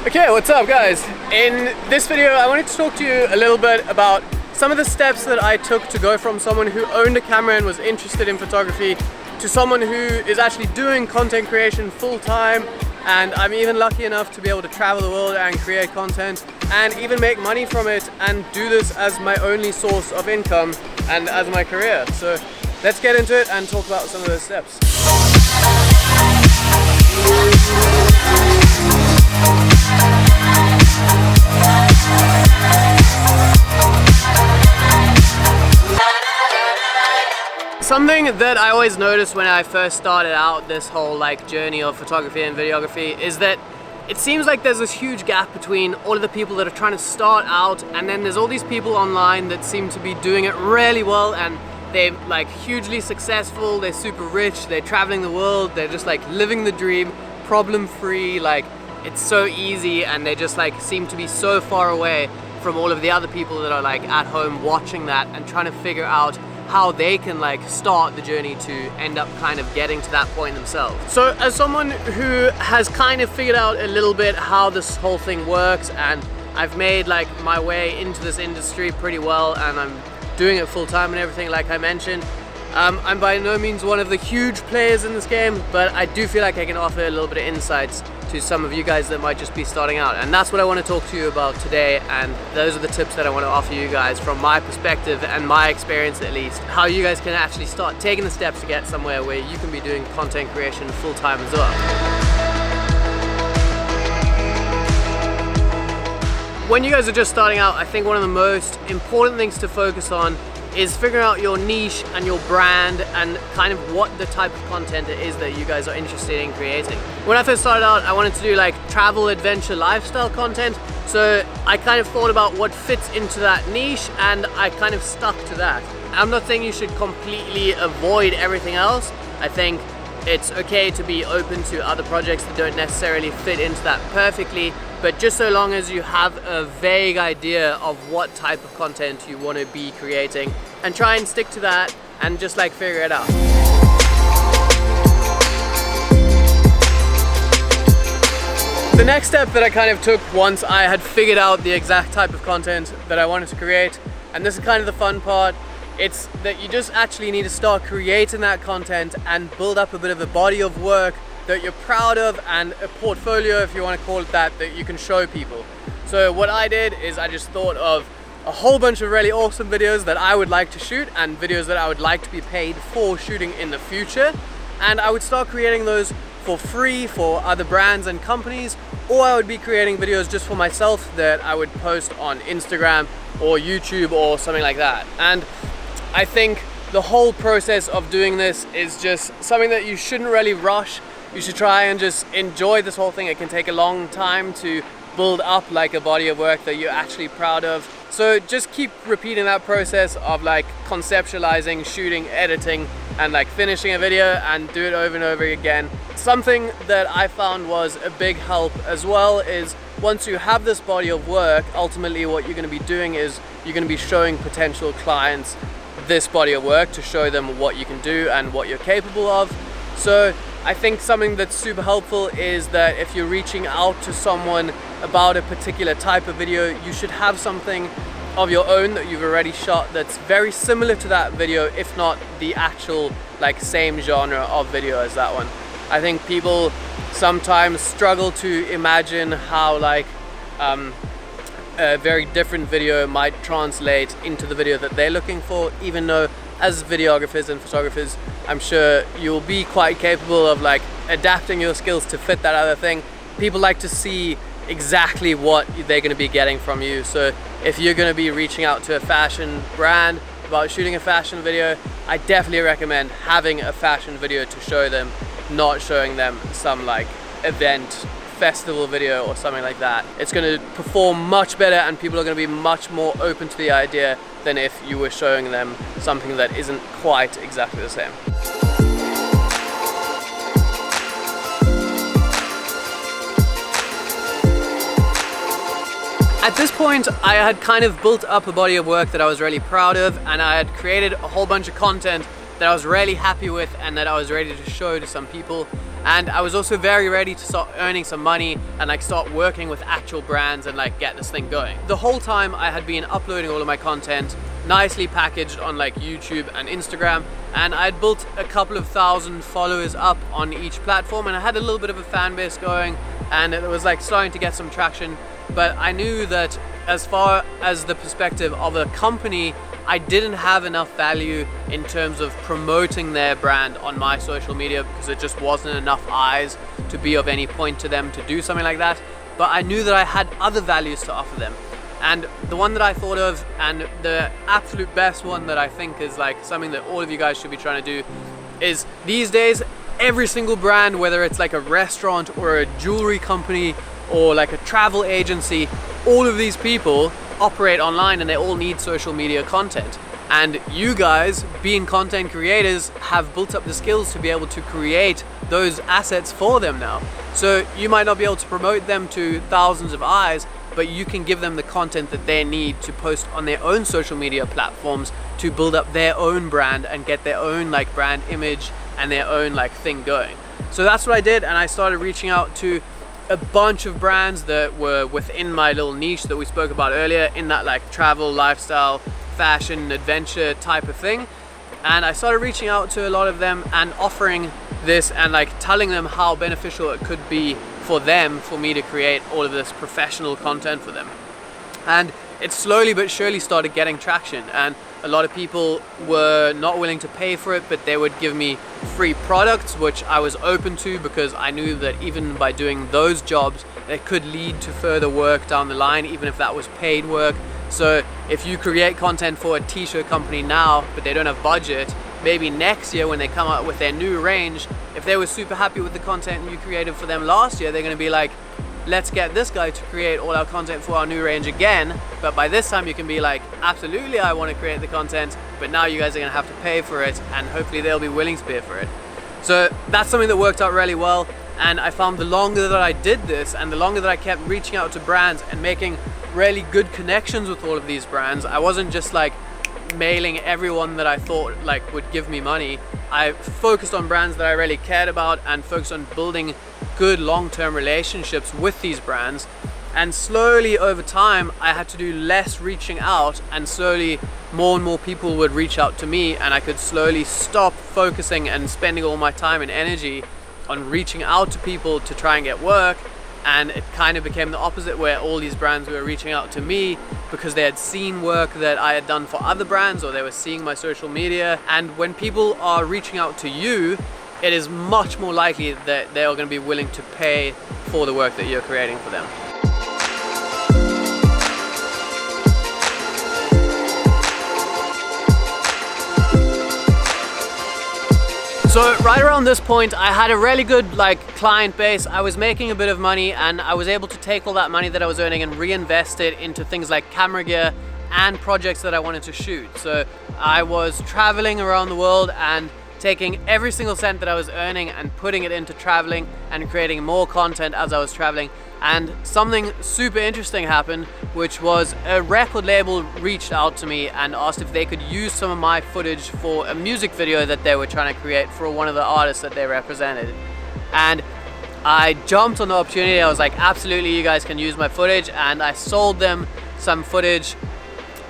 Okay, what's up guys? In this video I wanted to talk to you a little bit about some of the steps that I took to go from someone who owned a camera and was interested in photography to someone who is actually doing content creation full-time, and I'm even lucky enough to be able to travel the world and create content and even make money from it and do this as my only source of income and as my career. So let's get into it and talk about some of those steps. Something that I always noticed when I first started out this whole journey of photography and videography is that it seems like there's this huge gap between all of the people that are trying to start out, and then there's all these people online that seem to be doing it really well, and they're hugely successful, they're super rich, they're traveling the world, they're just living the dream, problem free, it's so easy, and they just seem to be so far away from all of the other people that are at home watching that and trying to figure out how they can start the journey to end up getting to that point themselves. So as someone who has figured out a little bit how this whole thing works, and I've made my way into this industry pretty well, and I'm doing it full time and everything like I mentioned, I'm by no means one of the huge players in this game, but I do feel like I can offer a little bit of insights to some of you guys that might just be starting out, and that's what I want to talk to you about today. And those are the tips that I want to offer you guys from my perspective and my experience, at least, how you guys can actually start taking the steps to get somewhere where you can be doing content creation full time as well. When you guys are just starting out, I think one of the most important things to focus on is figuring out your niche and your brand and what the type of content it is that you guys are interested in creating. When I first started out, I wanted to do travel, adventure, lifestyle content, so I thought about what fits into that niche, and I stuck to that. I'm not saying you should completely avoid everything else. I think it's okay to be open to other projects that don't necessarily fit into that perfectly, but just so long as you have a vague idea of what type of content you want to be creating, and try and stick to that and just figure it out. The next step that I took once I had figured out the exact type of content that I wanted to create, and this is the fun part, it's that you just actually need to start creating that content and build up a bit of a body of work that you're proud of, and a portfolio, if you want to call it that you can show people. So what I did is I just thought of a whole bunch of really awesome videos that I would like to shoot, and videos that I would like to be paid for shooting in the future, and I would start creating those for free for other brands and companies, or I would be creating videos just for myself that I would post on Instagram or YouTube or something like that. And I think the whole process of doing this is just something that you shouldn't really rush. You should try and just enjoy this whole thing. It can take a long time to build up a body of work that you're actually proud of. So just keep repeating that process of conceptualizing, shooting, editing, and finishing a video, and do it over and over again. Something that I found was a big help as well is once you have this body of work, ultimately what you're going to be doing is you're going to be showing potential clients this body of work to show them what you can do and what you're capable of. So I think something that's super helpful is that if you're reaching out to someone about a particular type of video, you should have something of your own that you've already shot that's very similar to that video, if not the actual same genre of video as that one. I think people sometimes struggle to imagine how a very different video might translate into the video that they're looking for, even though as videographers and photographers, I'm sure you'll be quite capable of adapting your skills to fit that other thing. People like to see exactly what they're going to be getting from you. So if you're going to be reaching out to a fashion brand about shooting a fashion video, I definitely recommend having a fashion video to show them, not showing them some event, festival video or something like that. It's going to perform much better, and people are going to be much more open to the idea than if you were showing them something that isn't quite exactly the same. At this point, I had built up a body of work that I was really proud of, and I had created a whole bunch of content that I was really happy with and that I was ready to show to some people. And I was also very ready to start earning some money and like start working with actual brands and like get this thing going. The whole time I had been uploading all of my content nicely packaged on like YouTube and Instagram, and I had built a couple of thousand followers up on each platform, and I had a little bit of a fan base going, and it was like starting to get some traction. But I knew that as far as the perspective of a company, I didn't have enough value in terms of promoting their brand on my social media, because it just wasn't enough eyes to be of any point to them to do something like that. But I knew that I had other values to offer them. And the one that I thought of, and the absolute best one that I think is like something that all of you guys should be trying to do, is these days, every single brand, whether it's like a restaurant or a jewelry company or like a travel agency, all of these people operate online and they all need social media content. And you guys, being content creators, have built up the skills to be able to create those assets for them now. So you might not be able to promote them to thousands of eyes, but you can give them the content that they need to post on their own social media platforms to build up their own brand and get their own like brand image and their own like thing going. So that's what I did, and I started reaching out to a bunch of brands that were within my little niche that we spoke about earlier, in that like travel, lifestyle, fashion, adventure type of thing. And I started reaching out to a lot of them and offering this and like telling them how beneficial it could be for them, for me to create all of this professional content for them. And it slowly but surely started getting traction, and a lot of people were not willing to pay for it, but they would give me free products, which I was open to, because I knew that even by doing those jobs, it could lead to further work down the line, even if that was paid work. So if you create content for a t-shirt company now, but they don't have budget, maybe next year when they come out with their new range, if they were super happy with the content you created for them last year, they're going to be like, let's get this guy to create all our content for our new range again. But by this time you can be like, absolutely, I want to create the content, but now you guys are going to have to pay for it, and hopefully they'll be willing to pay for it. So that's something that worked out really well. And I found the longer that I did this, and the longer that I kept reaching out to brands and making really good connections with all of these brands, I wasn't just like mailing everyone that I thought like would give me money. I focused on brands that I really cared about and focused on building good long-term relationships with these brands. And slowly over time I had to do less reaching out, and slowly more and more people would reach out to me, and I could slowly stop focusing and spending all my time and energy on reaching out to people to try and get work. And it kind of became the opposite, where all these brands were reaching out to me because they had seen work that I had done for other brands, or they were seeing my social media. And when people are reaching out to you, it is much more likely that they are going to be willing to pay for the work that you're creating for them. So right around this point, I had a really good like client base. I was making a bit of money, and I was able to take all that money that I was earning and reinvest it into things like camera gear and projects that I wanted to shoot. So I was traveling around the world and taking every single cent that I was earning and putting it into traveling and creating more content as I was traveling. And something super interesting happened, which was a record label reached out to me and asked if they could use some of my footage for a music video that they were trying to create for one of the artists that they represented. And I jumped on the opportunity. I was like, absolutely, you guys can use my footage. And I sold them some footage,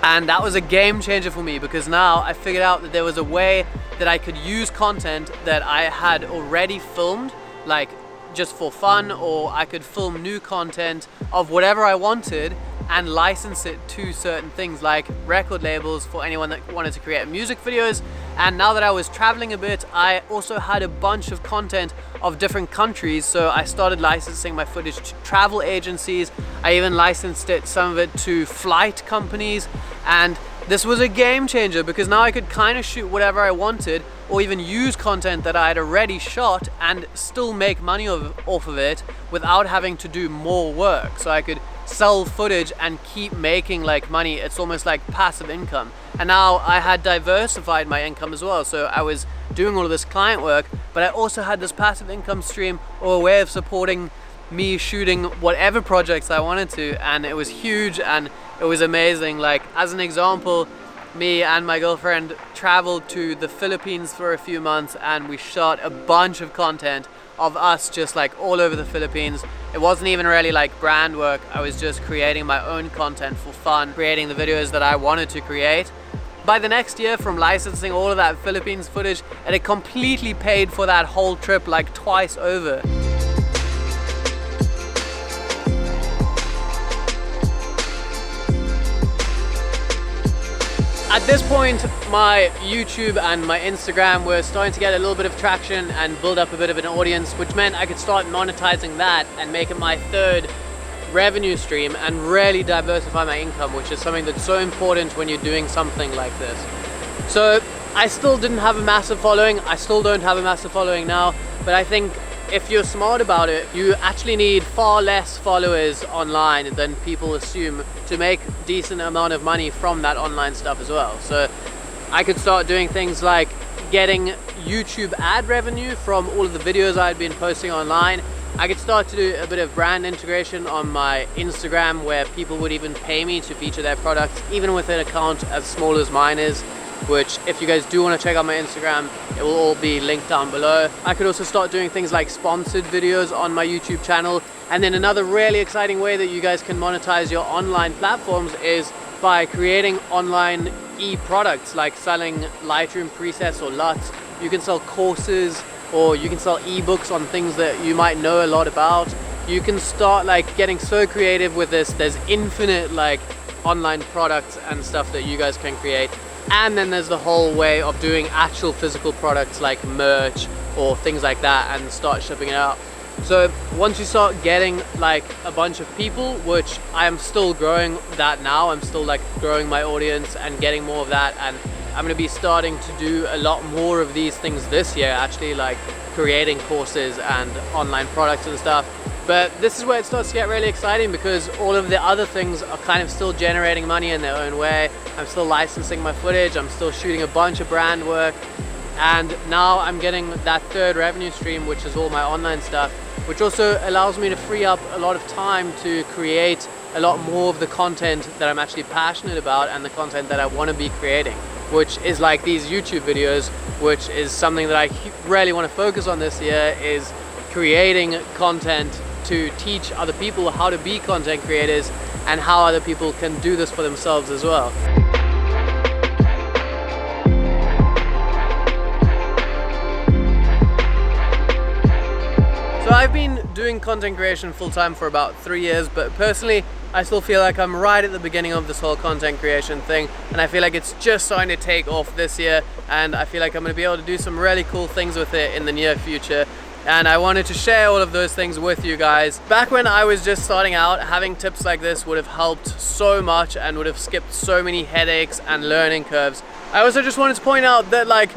and that was a game changer for me, because now I figured out that there was a way that I could use content that I had already filmed, like just for fun, or I could film new content of whatever I wanted and license it to certain things like record labels for anyone that wanted to create music videos. And now that I was traveling a bit, I also had a bunch of content of different countries, so I started licensing my footage to travel agencies. I even licensed some of it to flight companies, and this was a game changer, because now I could kind of shoot whatever I wanted, or even use content that I had already shot and still make money off of it without having to do more work. So I could sell footage and keep making like money. It's almost like passive income. And now I had diversified my income as well. So I was doing all of this client work, but I also had this passive income stream, or a way of supporting me shooting whatever projects I wanted to. And it was huge, and it was amazing. Like, as an example, me and my girlfriend traveled to the Philippines for a few months, and we shot a bunch of content of us just like all over the Philippines. It wasn't even really like brand work. I was just creating my own content for fun, creating the videos that I wanted to create. By the next year, from licensing all of that Philippines footage, it had completely paid for that whole trip like twice over. At this point, my YouTube and my Instagram were starting to get a little bit of traction and build up a bit of an audience, which meant I could start monetizing that and make it my third revenue stream and really diversify my income, which is something that's so important when you're doing something like this. So I still didn't have a massive following. I still don't have a massive following now, but I think if you're smart about it, you actually need far less followers online than people assume to make a decent amount of money from that online stuff as well. So I could start doing things like getting YouTube ad revenue from all of the videos I'd been posting online. I could start to do a bit of brand integration on my Instagram where people would even pay me to feature their products, even with an account as small as mine is, which if you guys do want to check out my Instagram, it will all be linked down below. I could also start doing things like sponsored videos on my YouTube channel. And then another really exciting way that you guys can monetize your online platforms is by creating online e-products, like selling Lightroom presets or LUTs. You can sell courses, or you can sell ebooks on things that you might know a lot about. You can start like getting so creative with this. There's infinite like online products and stuff that you guys can create. And then there's the whole way of doing actual physical products like merch or things like that and start shipping it out. So once you start getting like a bunch of people, which I am still growing that now, I'm still like growing my audience and getting more of that, and I'm going to be starting to do a lot more of these things this year, actually, like creating courses and online products and stuff. But this is where it starts to get really exciting, because all of the other things are kind of still generating money in their own way. I'm still licensing my footage, I'm still shooting a bunch of brand work, and now I'm getting that third revenue stream, which is all my online stuff, which also allows me to free up a lot of time to create a lot more of the content that I'm actually passionate about and the content that I want to be creating, which is like these YouTube videos, which is something that I really want to focus on this year, is creating content to teach other people how to be content creators and how other people can do this for themselves as well. So I've been doing content creation full-time for about 3 years, but personally I still feel like I'm right at the beginning of this whole content creation thing, and I feel like it's just starting to take off this year, and I feel like I'm going to be able to do some really cool things with it in the near future. And I wanted to share all of those things with you guys. Back when I was just starting out, having tips like this would have helped so much and would have skipped so many headaches and learning curves. I also just wanted to point out that, like,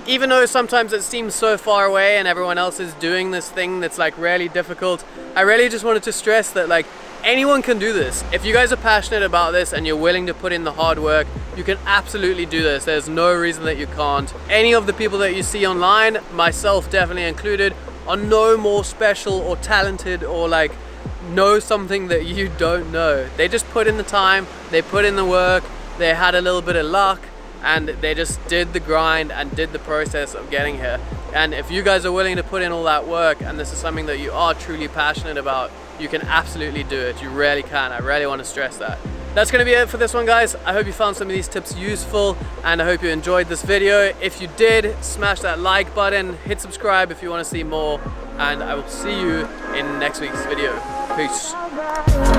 even though sometimes it seems so far away and everyone else is doing this thing that's like really difficult, I really just wanted to stress that like anyone can do this. If you guys are passionate about this and you're willing to put in the hard work, you can absolutely do this. There's no reason that you can't. Any of the people that you see online, myself definitely included, are no more special or talented or like know something that you don't know. They just put in the time, they put in the work, they had a little bit of luck, and they just did the grind and did the process of getting here. And if you guys are willing to put in all that work and this is something that you are truly passionate about, you can absolutely do it. You really can. I really want to stress that. That's going to be it for this one, guys. I hope you found some of these tips useful, and I hope you enjoyed this video. If you did, smash that like button, hit subscribe if you want to see more, and I will see you in next week's video. Peace.